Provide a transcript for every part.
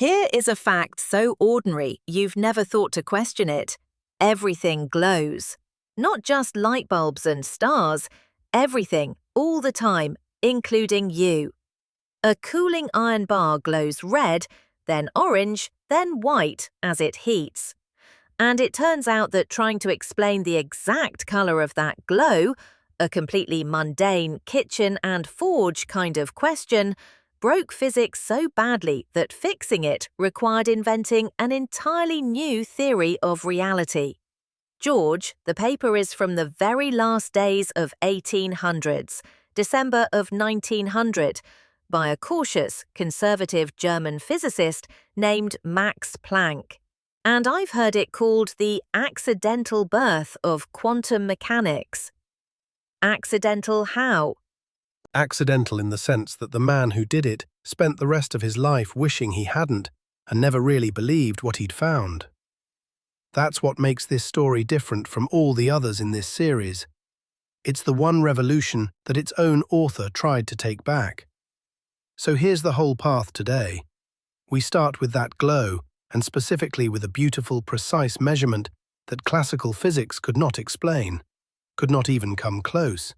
Here is a fact so ordinary you've never thought to question it. Everything glows. Not just light bulbs and stars, everything, all the time, including you. A cooling iron bar glows red, then orange, then white as it heats. And it turns out that trying to explain the exact colour of that glow, a completely mundane kitchen and forge kind of question, broke physics so badly that fixing it required inventing an entirely new theory of reality. George, the paper is from the very last days of 1800s, December of 1900, by a cautious, conservative German physicist named Max Planck. And I've heard it called the accidental birth of quantum mechanics. Accidental how? Accidental in the sense that the man who did it spent the rest of his life wishing he hadn't and never really believed what he'd found. That's what makes this story different from all the others in this series. It's the one revolution that its own author tried to take back. So here's the whole path today. We start with that glow, and specifically with a beautiful, precise measurement that classical physics could not explain, could not even come close.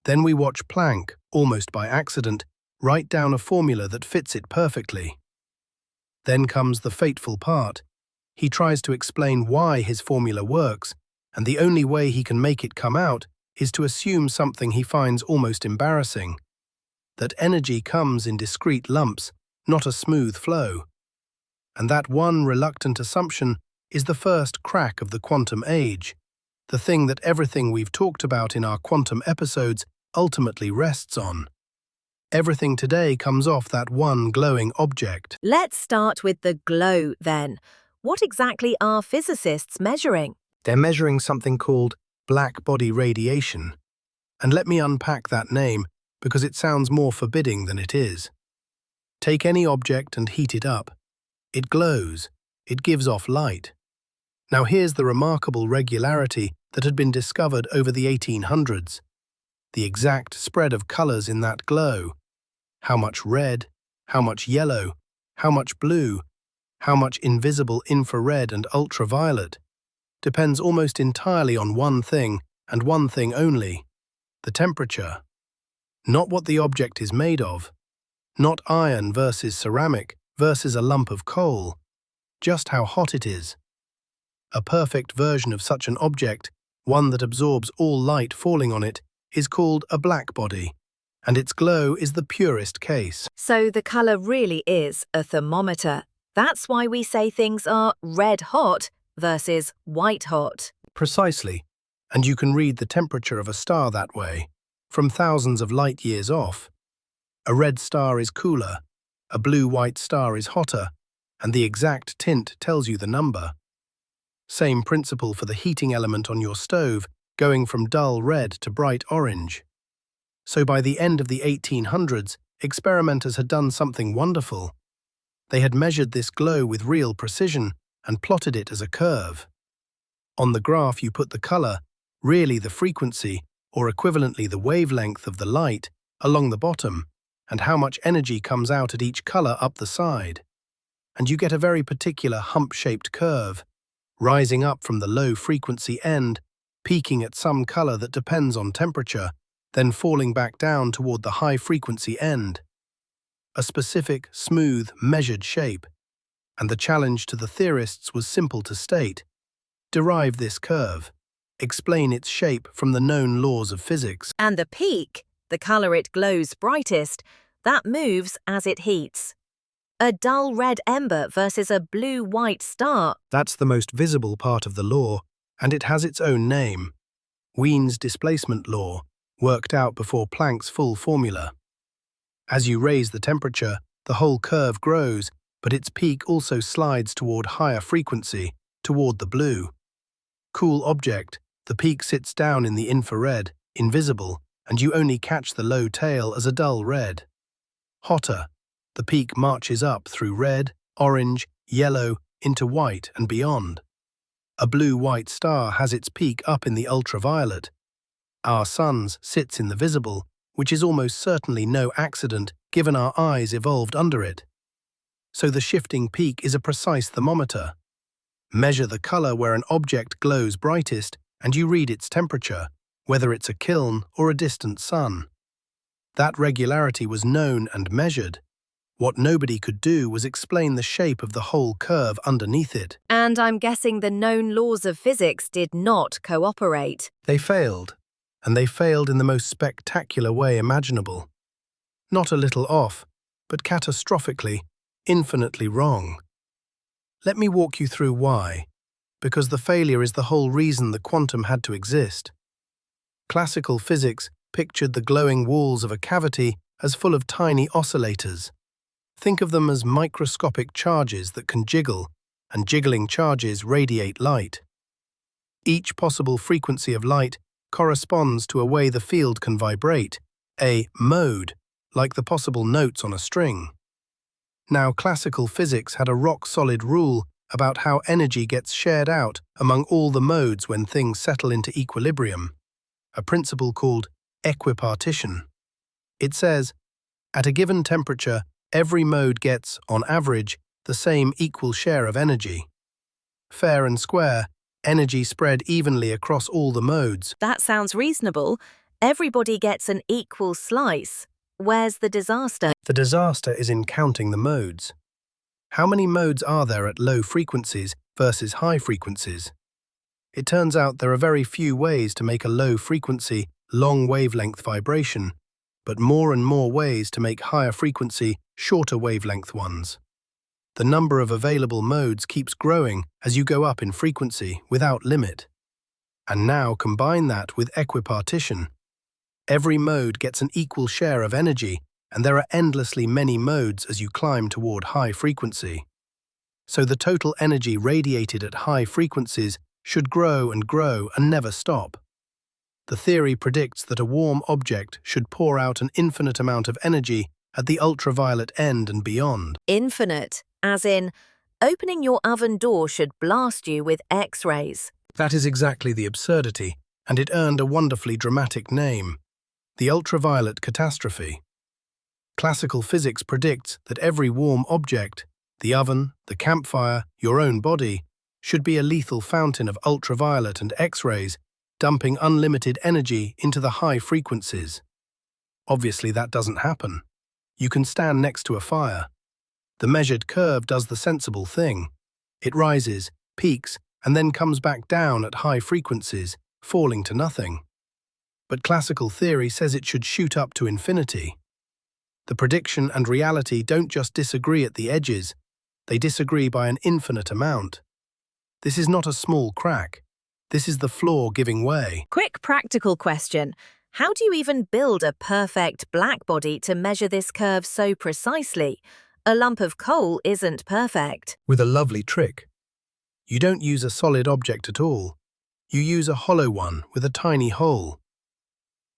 Then we watch Planck, almost by accident, write down a formula that fits it perfectly. Then comes the fateful part. He tries to explain why his formula works, and the only way he can make it come out is to assume something he finds almost embarrassing, that energy comes in discrete lumps, not a smooth flow. And that one reluctant assumption is the first crack of the quantum age, the thing that everything we've talked about in our quantum episodes ultimately rests on. Everything today comes off that one glowing object. Let's start with the glow, then. What exactly are physicists measuring? They're measuring something called blackbody radiation. And let me unpack that name, because it sounds more forbidding than it is. Take any object and heat it up. It glows. It gives off light. Now here's the remarkable regularity that had been discovered over the 1800s. The exact spread of colors in that glow. How much red, how much yellow, how much blue, how much invisible infrared and ultraviolet, depends almost entirely on one thing, and one thing only: the temperature. Not what the object is made of, not iron versus ceramic versus a lump of coal, just how hot it is. A perfect version of such an object, one that absorbs all light falling on it, is called a blackbody, and its glow is the purest case. So the colour really is a thermometer. That's why we say things are red hot versus white hot. Precisely, and you can read the temperature of a star that way, from thousands of light years off. A red star is cooler, a blue-white star is hotter, and the exact tint tells you the number. Same principle for the heating element on your stove, going from dull red to bright orange. So by the end of the 1800s, experimenters had done something wonderful. They had measured this glow with real precision and plotted it as a curve. On the graph you put the color, really the frequency, or equivalently the wavelength of the light, along the bottom, and how much energy comes out at each color up the side. And you get a very particular hump-shaped curve, rising up from the low-frequency end, peaking at some color that depends on temperature, then falling back down toward the high-frequency end. A specific, smooth, measured shape. And the challenge to the theorists was simple to state. Derive this curve. Explain its shape from the known laws of physics. And the peak, the colour it glows brightest, that moves as it heats. A dull red ember versus a blue-white star. That's the most visible part of the law, and it has its own name. Wien's displacement law, worked out before Planck's full formula. As you raise the temperature, the whole curve grows, but its peak also slides toward higher frequency, toward the blue. Cool object, the peak sits down in the infrared, invisible, and you only catch the low tail as a dull red. Hotter, the peak marches up through red, orange, yellow, into white and beyond. A blue-white star has its peak up in the ultraviolet. Our sun's sits in the visible, which is almost certainly no accident given our eyes evolved under it. so the shifting peak is a precise thermometer. Measure the color where an object glows brightest and you read its temperature, whether it's a kiln or a distant sun. That regularity was known and measured. What nobody could do was explain the shape of the whole curve underneath it. And I'm guessing the known laws of physics did not cooperate. They failed, and they failed in the most spectacular way imaginable. Not a little off, but catastrophically, infinitely wrong. Let me walk you through why, because the failure is the whole reason the quantum had to exist. Classical physics pictured the glowing walls of a cavity as full of tiny oscillators. Think of them as microscopic charges that can jiggle, and jiggling charges radiate light. Each possible frequency of light corresponds to a way the field can vibrate, a mode, like the possible notes on a string. Now, classical physics had a rock-solid rule about how energy gets shared out among all the modes when things settle into equilibrium, a principle called equipartition. It says, at a given temperature, every mode gets, on average, the same equal share of energy. Fair and square, energy spread evenly across all the modes. That sounds reasonable. Everybody gets an equal slice. Where's the disaster? The disaster is in counting the modes. How many modes are there at low frequencies versus high frequencies? It turns out there are very few ways to make a low-frequency, long-wavelength vibration, but more and more ways to make higher-frequency, shorter wavelength ones. The number of available modes keeps growing as you go up in frequency without limit. And now combine that with equipartition. Every mode gets an equal share of energy, and there are endlessly many modes as you climb toward high frequency. So the total energy radiated at high frequencies should grow and never stop. The theory predicts that a warm object should pour out an infinite amount of energy at the ultraviolet end and beyond. Infinite, as in, opening your oven door should blast you with X-rays. That is exactly the absurdity, and it earned a wonderfully dramatic name, the ultraviolet catastrophe. Classical physics predicts that every warm object, the oven, the campfire, your own body, should be a lethal fountain of ultraviolet and X-rays, dumping unlimited energy into the high frequencies. Obviously, that doesn't happen. You can stand next to a fire. The measured curve does the sensible thing. It rises, peaks, and then comes back down at high frequencies, falling to nothing. But classical theory says it should shoot up to infinity. The prediction and reality don't just disagree at the edges, they disagree by an infinite amount. This is not a small crack. This is the floor giving way. Quick practical question. How do you even build a perfect blackbody to measure this curve so precisely? A lump of coal isn't perfect. With a lovely trick. You don't use a solid object at all. You use a hollow one with a tiny hole.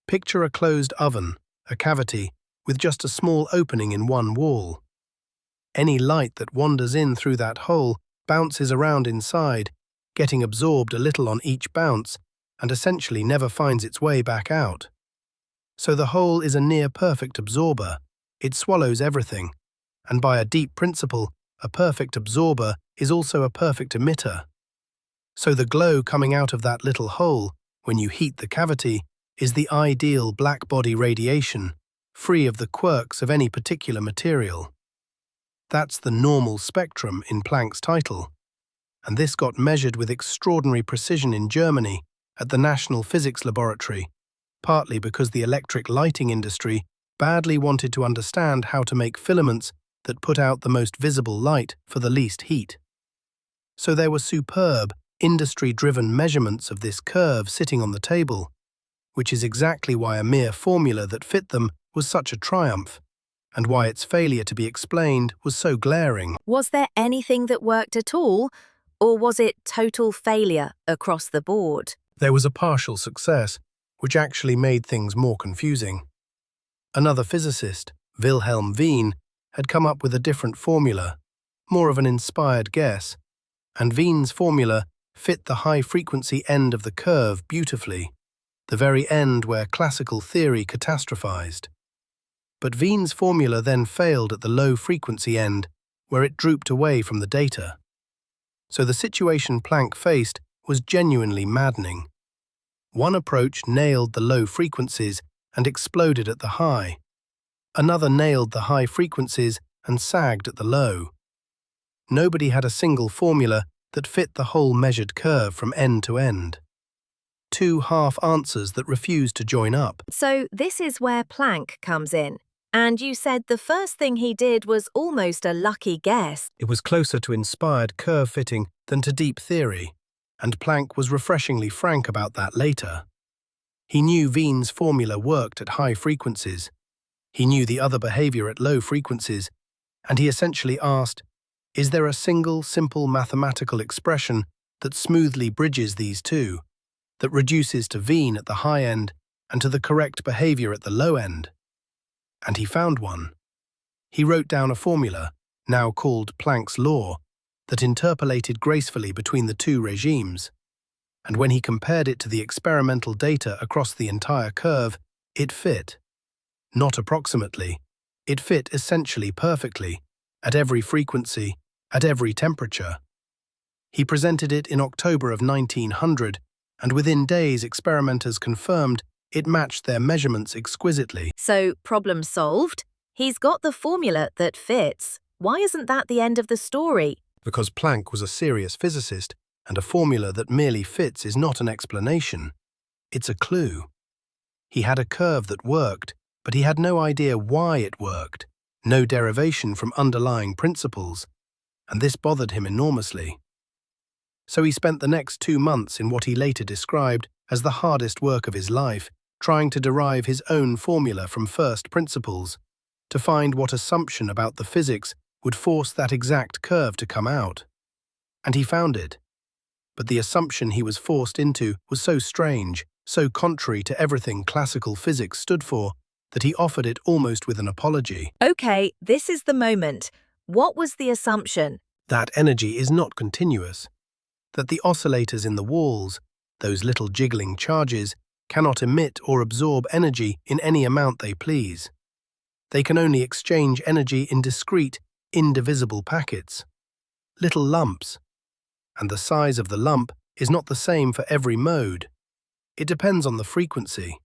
Picture a closed oven, a cavity, with just a small opening in one wall. Any light that wanders in through that hole bounces around inside, getting absorbed a little on each bounce, and essentially never finds its way back out. So the hole is a near-perfect absorber. It swallows everything, and by a deep principle, a perfect absorber is also a perfect emitter. So the glow coming out of that little hole, when you heat the cavity, is the ideal blackbody radiation, free of the quirks of any particular material. That's the normal spectrum in Planck's title, and this got measured with extraordinary precision in Germany at the National Physics Laboratory, partly because the electric lighting industry badly wanted to understand how to make filaments that put out the most visible light for the least heat. So there were superb, industry-driven measurements of this curve sitting on the table, which is exactly why a mere formula that fit them was such a triumph, and why its failure to be explained was so glaring. Was there anything that worked at all, or was it total failure across the board? There was a partial success, which actually made things more confusing. Another physicist, Wilhelm Wien, had come up with a different formula, more of an inspired guess, and Wien's formula fit the high-frequency end of the curve beautifully, the very end where classical theory catastrophized. But Wien's formula then failed at the low-frequency end where it drooped away from the data. So the situation Planck faced was genuinely maddening. One approach nailed the low frequencies and exploded at the high. Another nailed the high frequencies and sagged at the low. Nobody had a single formula that fit the whole measured curve from end to end. Two half answers that refused to join up. So this is where Planck comes in. And you said the first thing he did was almost a lucky guess. It was closer to inspired curve fitting than to deep theory, and Planck was refreshingly frank about that later. He knew Wien's formula worked at high frequencies. He knew the other behavior at low frequencies, and he essentially asked, is there a single, simple mathematical expression that smoothly bridges these two, that reduces to Wien at the high end and to the correct behavior at the low end? And he found one. He wrote down a formula, now called Planck's law, that interpolated gracefully between the two regimes. And when he compared it to the experimental data across the entire curve, it fit. Not approximately. It fit essentially perfectly, at every frequency, at every temperature. He presented it in October of 1900, and within days experimenters confirmed it matched their measurements exquisitely. So, problem solved? He's got the formula that fits. Why isn't that the end of the story? Because Planck was a serious physicist, and a formula that merely fits is not an explanation. It's a clue. He had a curve that worked, but he had no idea why it worked, no derivation from underlying principles, and this bothered him enormously. So he spent the next 2 months in what he later described as the hardest work of his life, trying to derive his own formula from first principles, to find what assumption about the physics would force that exact curve to come out. And he found it. But the assumption he was forced into was so strange, so contrary to everything classical physics stood for, that he offered it almost with an apology. Okay, this is the moment. What was the assumption? That energy is not continuous, that the oscillators in the walls, those little jiggling charges, cannot emit or absorb energy in any amount they please. They can only exchange energy in discrete, indivisible packets, little lumps, and the size of the lump is not the same for every mode. It depends on the frequency.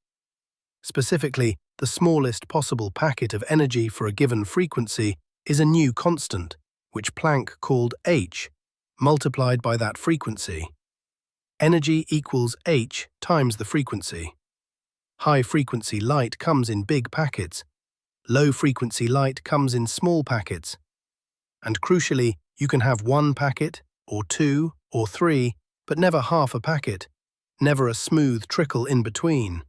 Specifically, the smallest possible packet of energy for a given frequency is a new constant, which Planck called h, multiplied by that frequency. Energy equals h times the frequency. High-frequency light comes in big packets. Low-frequency light comes in small packets. And crucially, you can have 1 packet, or 2, or 3, but never half a packet, never a smooth trickle in between.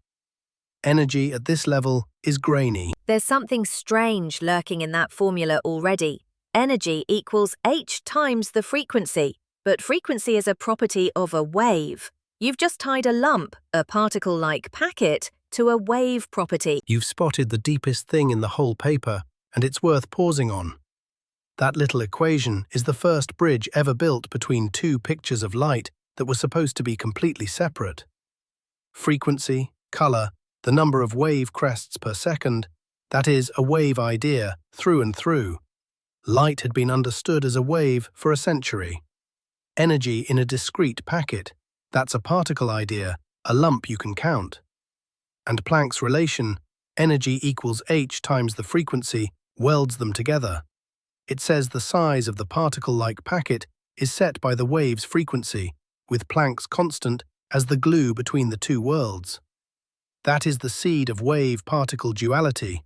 Energy at this level is grainy. There's something strange lurking in that formula already. Energy equals h times the frequency, but frequency is a property of a wave. You've just tied a lump, a particle-like packet, to a wave property. You've spotted the deepest thing in the whole paper, and it's worth pausing on. That little equation is the first bridge ever built between two pictures of light that were supposed to be completely separate. Frequency, color, the number of wave crests per second, that is, a wave idea, through and through. Light had been understood as a wave for a century. Energy in a discrete packet, that's a particle idea, a lump you can count. And Planck's relation, energy equals h times the frequency, welds them together. It says the size of the particle-like packet is set by the wave's frequency, with Planck's constant as the glue between the two worlds. That is the seed of wave-particle duality,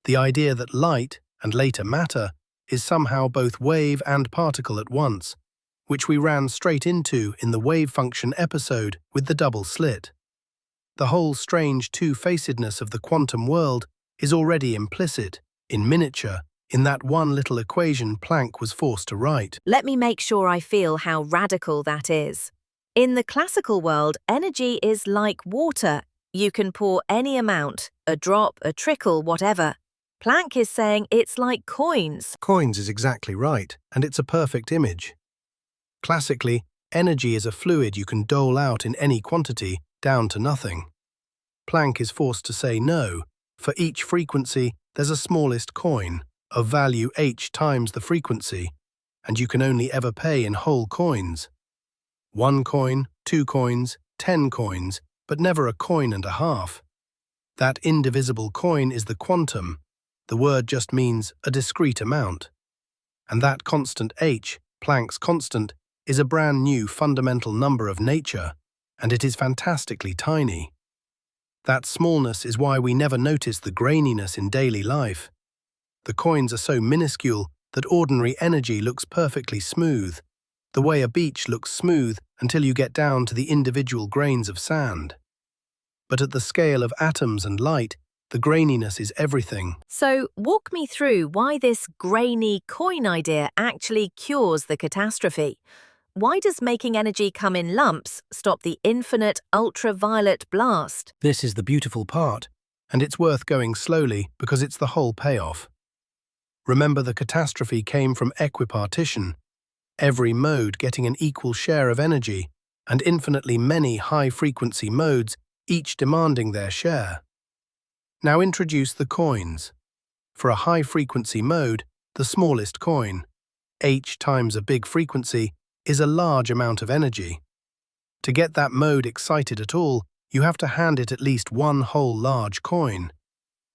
the idea that light, and later matter, is somehow both wave and particle at once, which we ran straight into in the wave function episode with the double slit. The whole strange two-facedness of the quantum world is already implicit, in miniature, in that one little equation Planck was forced to write. Let me make sure I feel how radical that is. In the classical world, energy is like water. You can pour any amount, a drop, a trickle, whatever. Planck is saying it's like coins. Coins is exactly right, and it's a perfect image. Classically, energy is a fluid you can dole out in any quantity, down to nothing. Planck is forced to say no. For each frequency, there's a smallest coin, of value h times the frequency, and you can only ever pay in whole coins. 1 coin, 2 coins, 10 coins, but never a coin and a half. That indivisible coin is the quantum. The word just means a discrete amount. And that constant h, Planck's constant, is a brand new fundamental number of nature, and it is fantastically tiny. That smallness is why we never notice the graininess in daily life. The coins are so minuscule that ordinary energy looks perfectly smooth, the way a beach looks smooth until you get down to the individual grains of sand. But at the scale of atoms and light, the graininess is everything. So, walk me through why this grainy coin idea actually cures the catastrophe. Why does making energy come in lumps stop the infinite ultraviolet blast? This is the beautiful part, and it's worth going slowly because it's the whole payoff. Remember, the catastrophe came from equipartition, every mode getting an equal share of energy, and infinitely many high-frequency modes, each demanding their share. Now introduce the coins. For a high-frequency mode, the smallest coin, h times a big frequency, is a large amount of energy. To get that mode excited at all, you have to hand it at least one whole large coin.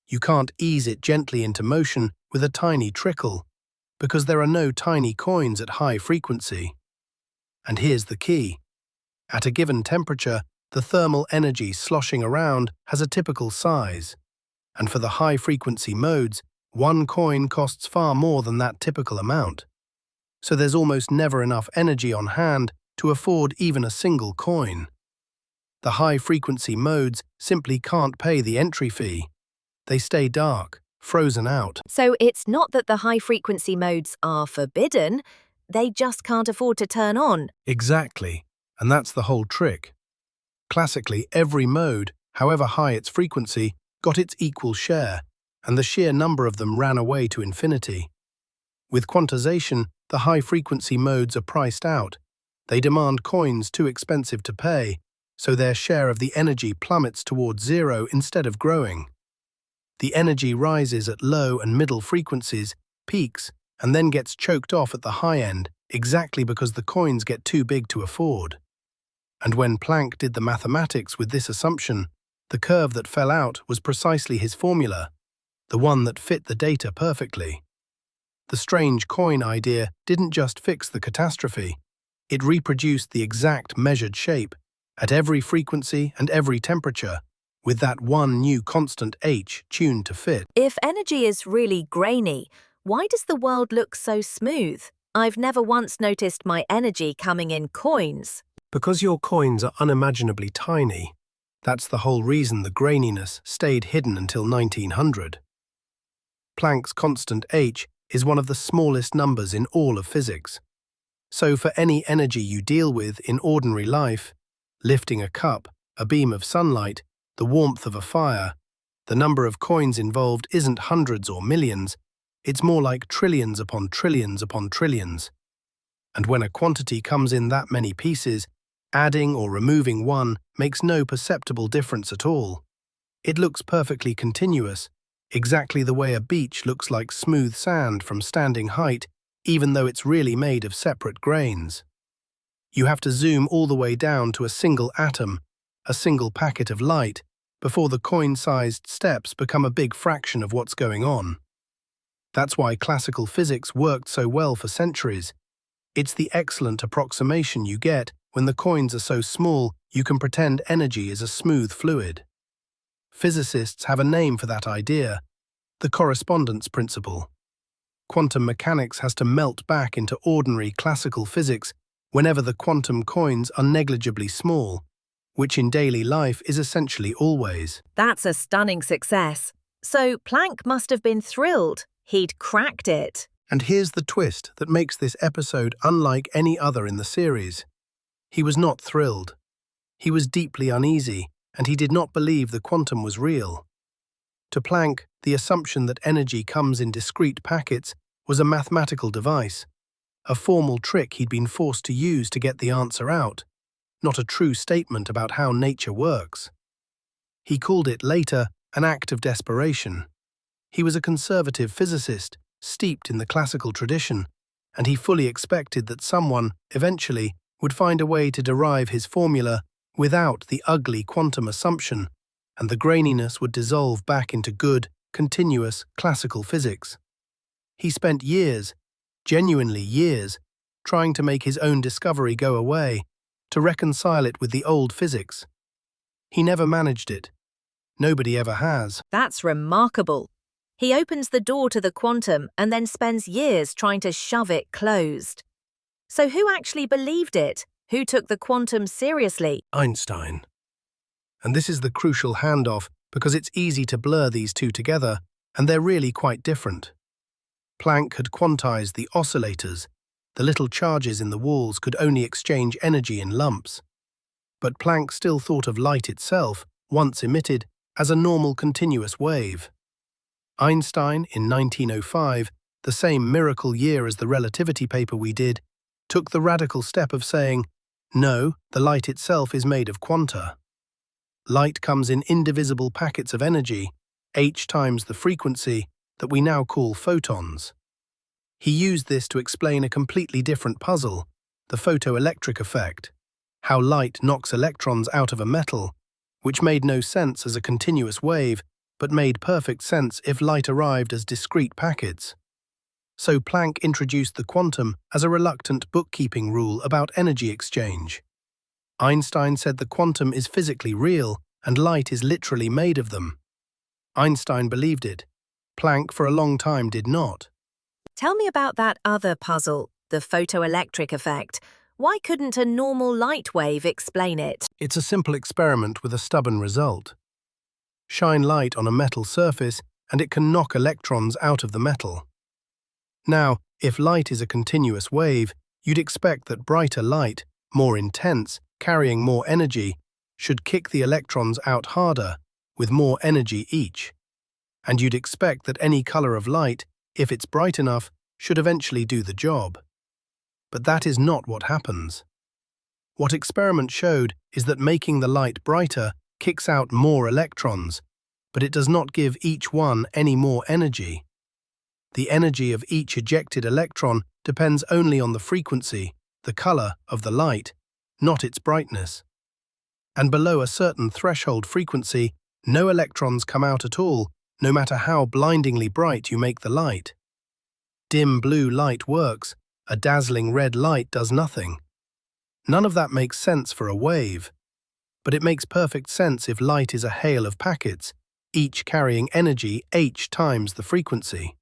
You can't ease it gently into motion with a tiny trickle, because there are no tiny coins at high frequency. And here's the key. At a given temperature, the thermal energy sloshing around has a typical size, and for the high-frequency modes, one coin costs far more than that typical amount. So there's almost never enough energy on hand to afford even a single coin. The high-frequency modes simply can't pay the entry fee. They stay dark, frozen out. So it's not that the high-frequency modes are forbidden, they just can't afford to turn on. Exactly, and that's the whole trick. Classically, every mode, however high its frequency, got its equal share, and the sheer number of them ran away to infinity. With quantization, the high-frequency modes are priced out. They demand coins too expensive to pay, so their share of the energy plummets towards zero instead of growing. The energy rises at low and middle frequencies, peaks, and then gets choked off at the high end, exactly because the coins get too big to afford. And when Planck did the mathematics with this assumption, the curve that fell out was precisely his formula, the one that fit the data perfectly. The strange coin idea didn't just fix the catastrophe, it reproduced the exact measured shape, at every frequency and every temperature, with that one new constant h tuned to fit. If energy is really grainy, why does the world look so smooth? I've never once noticed my energy coming in coins. Because your coins are unimaginably tiny. That's the whole reason the graininess stayed hidden until 1900. Planck's constant h is one of the smallest numbers in all of physics. So for any energy you deal with in ordinary life, lifting a cup, a beam of sunlight, the warmth of a fire, the number of coins involved isn't hundreds or millions, it's more like trillions upon trillions upon trillions. And when a quantity comes in that many pieces, adding or removing one makes no perceptible difference at all. It looks perfectly continuous, exactly the way a beach looks like smooth sand from standing height, even though it's really made of separate grains. You have to zoom all the way down to a single atom, a single packet of light, before the coin-sized steps become a big fraction of what's going on. That's why classical physics worked so well for centuries. It's the excellent approximation you get when the coins are so small you can pretend energy is a smooth fluid. Physicists have a name for that idea, the correspondence principle. Quantum mechanics has to melt back into ordinary classical physics whenever the quantum coins are negligibly small, which in daily life is essentially always. That's a stunning success. So Planck must have been thrilled. He'd cracked it. And here's the twist that makes this episode unlike any other in the series. He was not thrilled. He was deeply uneasy, and he did not believe the quantum was real. To Planck, the assumption that energy comes in discrete packets was a mathematical device, a formal trick he'd been forced to use to get the answer out, not a true statement about how nature works. He called it later an act of desperation. He was a conservative physicist, steeped in the classical tradition, and he fully expected that someone, eventually, would find a way to derive his formula without the ugly quantum assumption, and the graininess would dissolve back into good, continuous classical physics. He spent years, genuinely years, trying to make his own discovery go away, to reconcile it with the old physics. He never managed it. Nobody ever has. That's remarkable. He opens the door to the quantum and then spends years trying to shove it closed. So who actually believed it? Who took the quantum seriously? Einstein. And this is the crucial handoff because it's easy to blur these two together, and they're really quite different. Planck had quantized the oscillators. The little charges in the walls could only exchange energy in lumps. But Planck still thought of light itself, once emitted, as a normal continuous wave. Einstein, in 1905, the same miracle year as the relativity paper we did, took the radical step of saying, no, the light itself is made of quanta. Light comes in indivisible packets of energy, h times the frequency, that we now call photons. He used this to explain a completely different puzzle, the photoelectric effect, how light knocks electrons out of a metal, which made no sense as a continuous wave, but made perfect sense if light arrived as discrete packets. So Planck introduced the quantum as a reluctant bookkeeping rule about energy exchange. Einstein said the quantum is physically real and light is literally made of them. Einstein believed it. Planck for a long time did not. Tell me about that other puzzle, the photoelectric effect. Why couldn't a normal light wave explain it? It's a simple experiment with a stubborn result. Shine light on a metal surface and it can knock electrons out of the metal. Now, if light is a continuous wave, you'd expect that brighter light, more intense, carrying more energy, should kick the electrons out harder, with more energy each. And you'd expect that any color of light, if it's bright enough, should eventually do the job. But that is not what happens. What experiment showed is that making the light brighter kicks out more electrons, but it does not give each one any more energy. The energy of each ejected electron depends only on the frequency, the color of the light, not its brightness. And below a certain threshold frequency, no electrons come out at all, no matter how blindingly bright you make the light. Dim blue light works, a dazzling red light does nothing. None of that makes sense for a wave, but it makes perfect sense if light is a hail of packets, each carrying energy h times the frequency.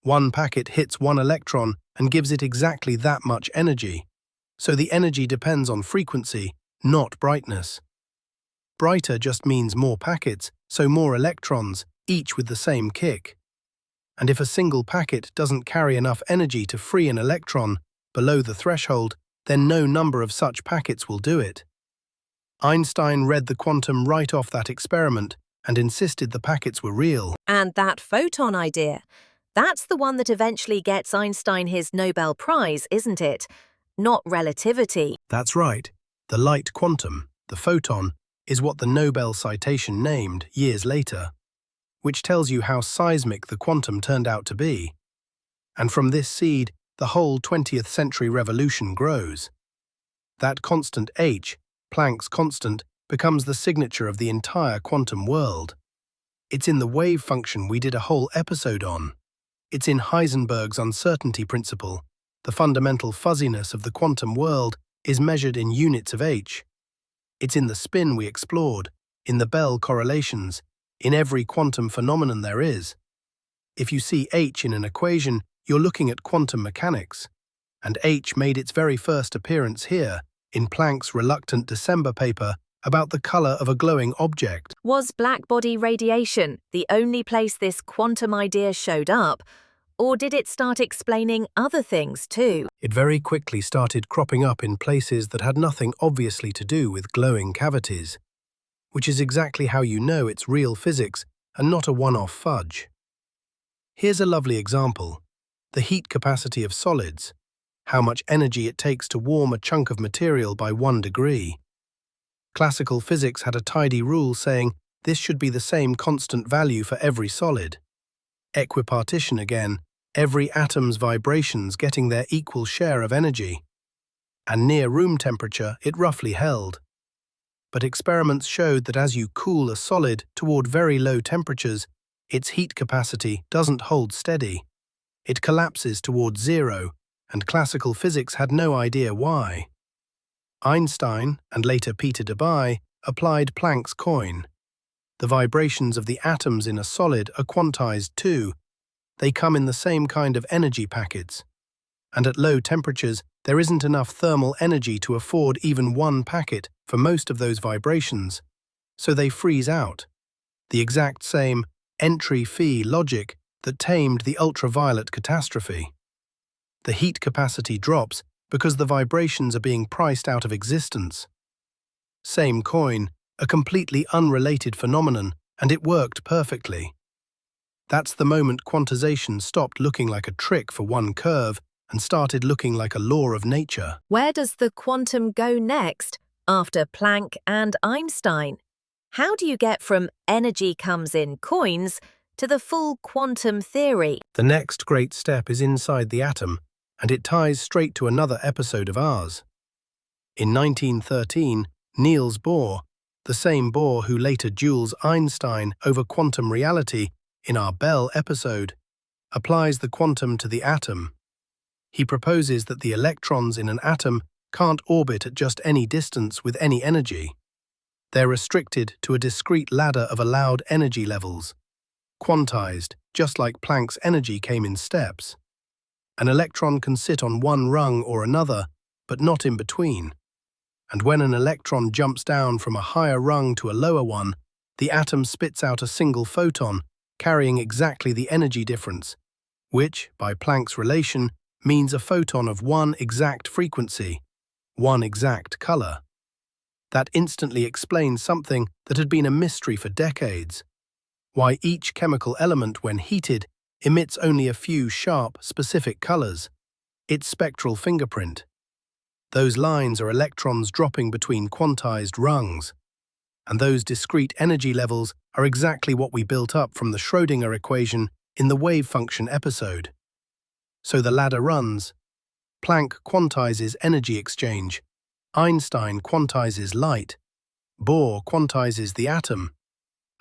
One packet hits one electron and gives it exactly that much energy, so the energy depends on frequency, not brightness. Brighter just means more packets, so more electrons, each with the same kick. And if a single packet doesn't carry enough energy to free an electron below the threshold, then no number of such packets will do it. Einstein read the quantum right off that experiment and insisted the packets were real. And that photon idea, that's the one that eventually gets Einstein his Nobel Prize, isn't it? Not relativity. That's right. The light quantum, the photon, is what the Nobel citation named years later, which tells you how seismic the quantum turned out to be. And from this seed, the whole 20th century revolution grows. That constant h, Planck's constant, becomes the signature of the entire quantum world. It's in the wave function we did a whole episode on. It's in Heisenberg's uncertainty principle. The fundamental fuzziness of the quantum world is measured in units of h. It's in the spin we explored, in the Bell correlations, in every quantum phenomenon there is. If you see h in an equation, you're looking at quantum mechanics. And h made its very first appearance here, in Planck's reluctant December paper about the color of a glowing object. Was blackbody radiation the only place this quantum idea showed up? Or did it start explaining other things too? It very quickly started cropping up in places that had nothing obviously to do with glowing cavities, which is exactly how you know it's real physics and not a one-off fudge. Here's a lovely example: the heat capacity of solids, how much energy it takes to warm a chunk of material by 1 degree. Classical physics had a tidy rule saying this should be the same constant value for every solid. Equipartition again, every atom's vibrations getting their equal share of energy, and near room temperature it roughly held. But experiments showed that as you cool a solid toward very low temperatures, its heat capacity doesn't hold steady. It collapses toward zero, and classical physics had no idea why. Einstein, and later Peter Debye, applied Planck's coin. The vibrations of the atoms in a solid are quantized too. They come in the same kind of energy packets. And at low temperatures, there isn't enough thermal energy to afford even one packet for most of those vibrations, so they freeze out. The exact same entry-fee logic that tamed the ultraviolet catastrophe. The heat capacity drops because the vibrations are being priced out of existence. Same coin, a completely unrelated phenomenon, and it worked perfectly. That's the moment quantization stopped looking like a trick for one curve and started looking like a law of nature. Where does the quantum go next, after Planck and Einstein? How do you get from energy comes in coins to the full quantum theory? The next great step is inside the atom, and it ties straight to another episode of ours. In 1913, Niels Bohr, the same Bohr who later duels Einstein over quantum reality in our Bell episode, applies the quantum to the atom. He proposes that the electrons in an atom can't orbit at just any distance with any energy. They're restricted to a discrete ladder of allowed energy levels, quantized, just like Planck's energy came in steps. An electron can sit on one rung or another, but not in between. And when an electron jumps down from a higher rung to a lower one, the atom spits out a single photon, carrying exactly the energy difference, which, by Planck's relation, means a photon of one exact frequency, one exact color. That instantly explains something that had been a mystery for decades: why each chemical element, when heated, emits only a few sharp, specific colors, its spectral fingerprint. Those lines are electrons dropping between quantized rungs, and those discrete energy levels are exactly what we built up from the Schrödinger equation in the wave function episode. So the ladder runs. Planck quantizes energy exchange, Einstein quantizes light, Bohr quantizes the atom,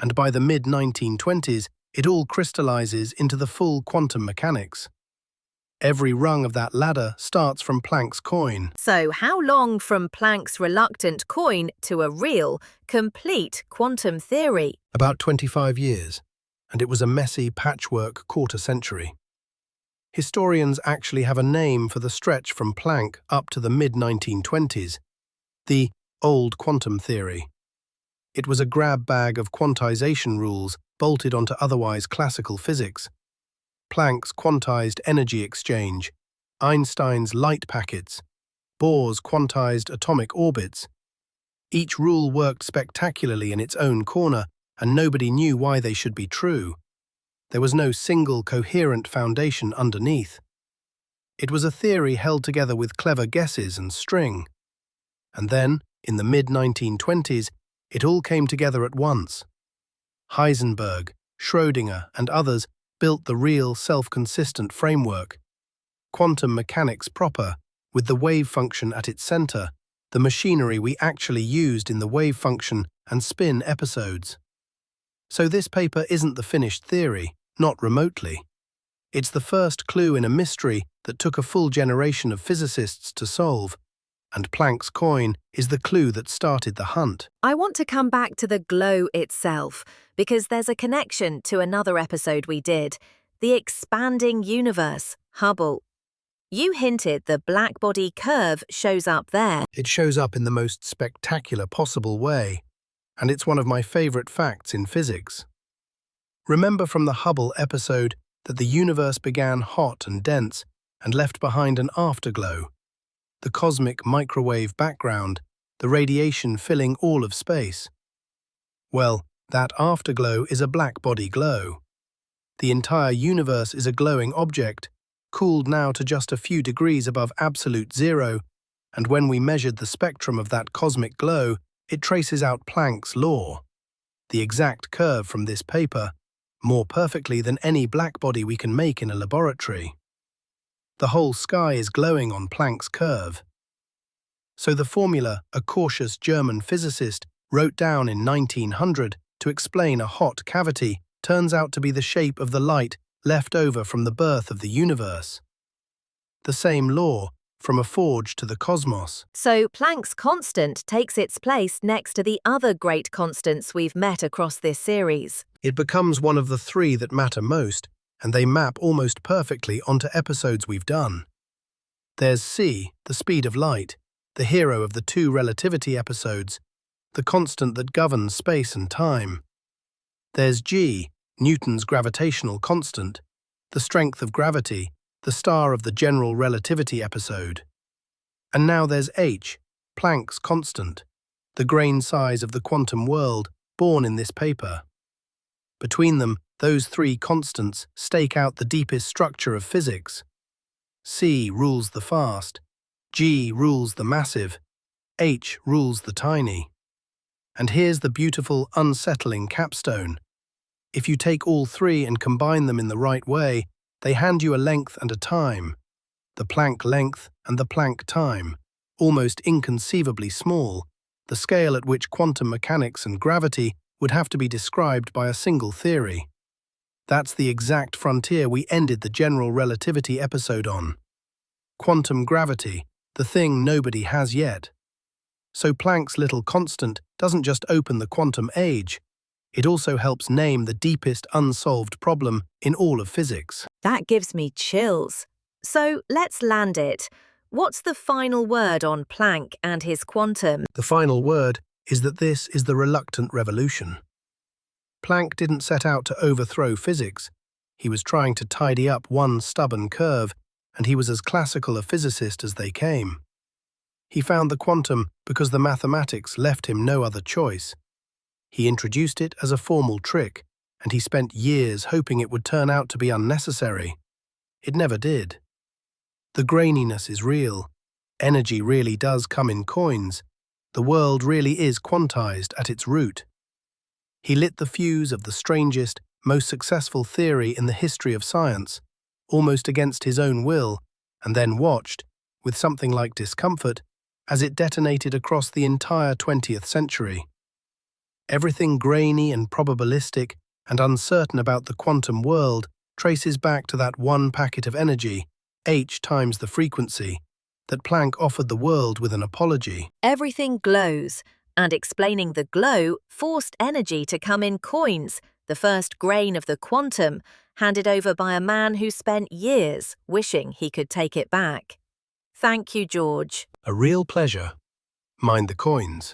and by the mid-1920s, it all crystallizes into the full quantum mechanics. Every rung of that ladder starts from Planck's coin. So how long from Planck's reluctant coin to a real, complete quantum theory? About 25 years, and it was a messy patchwork quarter-century. Historians actually have a name for the stretch from Planck up to the mid-1920s, the old quantum theory. It was a grab bag of quantization rules bolted onto otherwise classical physics. Planck's quantized energy exchange, Einstein's light packets, Bohr's quantized atomic orbits. Each rule worked spectacularly in its own corner, and nobody knew why they should be true. There was no single coherent foundation underneath. It was a theory held together with clever guesses and string. And then, in the mid-1920s, it all came together at once. Heisenberg, Schrödinger, and others built the real self-consistent framework. Quantum mechanics proper, with the wave function at its center, the machinery we actually used in the wave function and spin episodes. So this paper isn't the finished theory, not remotely. It's the first clue in a mystery that took a full generation of physicists to solve, and Planck's coin is the clue that started the hunt. I want to come back to the glow itself, because there's a connection to another episode we did, the expanding universe, Hubble. You hinted the blackbody curve shows up there. It shows up in the most spectacular possible way, and it's one of my favorite facts in physics. Remember from the Hubble episode that the universe began hot and dense and left behind an afterglow, the cosmic microwave background, the radiation filling all of space. Well, that afterglow is a blackbody glow. The entire universe is a glowing object, cooled now to just a few degrees above absolute zero, and when we measured the spectrum of that cosmic glow, it traces out Planck's law. The exact curve from this paper, more perfectly than any blackbody we can make in a laboratory. The whole sky is glowing on Planck's curve. So the formula a cautious German physicist wrote down in 1900 to explain a hot cavity turns out to be the shape of the light left over from the birth of the universe. The same law, from a forge to the cosmos. So Planck's constant takes its place next to the other great constants we've met across this series. It becomes one of the three that matter most, and they map almost perfectly onto episodes we've done. There's c, the speed of light, the hero of the two relativity episodes, the constant that governs space and time. There's g, Newton's gravitational constant, the strength of gravity, the star of the general relativity episode. And now there's h, Planck's constant, the grain size of the quantum world, born in this paper. Between them, those three constants stake out the deepest structure of physics. C rules the fast, G rules the massive, H rules the tiny. And here's the beautiful, unsettling capstone. If you take all three and combine them in the right way, they hand you a length and a time. The Planck length and the Planck time, almost inconceivably small, the scale at which quantum mechanics and gravity would have to be described by a single theory. That's the exact frontier we ended the general relativity episode on. Quantum gravity, the thing nobody has yet. So Planck's little constant doesn't just open the quantum age, it also helps name the deepest unsolved problem in all of physics. That gives me chills. So let's land it. What's the final word on Planck and his quantum? The final word is that this is the reluctant revolution. Planck didn't set out to overthrow physics. He was trying to tidy up one stubborn curve, and he was as classical a physicist as they came. He found the quantum because the mathematics left him no other choice. He introduced it as a formal trick, and he spent years hoping it would turn out to be unnecessary. It never did. The graininess is real. Energy really does come in coins. The world really is quantized at its root. He lit the fuse of the strangest, most successful theory in the history of science, almost against his own will, and then watched, with something like discomfort, as it detonated across the entire 20th century. Everything grainy and probabilistic and uncertain about the quantum world traces back to that one packet of energy, h times the frequency, that Planck offered the world with an apology. Everything glows, and explaining the glow forced energy to come in coins, the first grain of the quantum, handed over by a man who spent years wishing he could take it back. Thank you, George. A real pleasure. Mind the coins.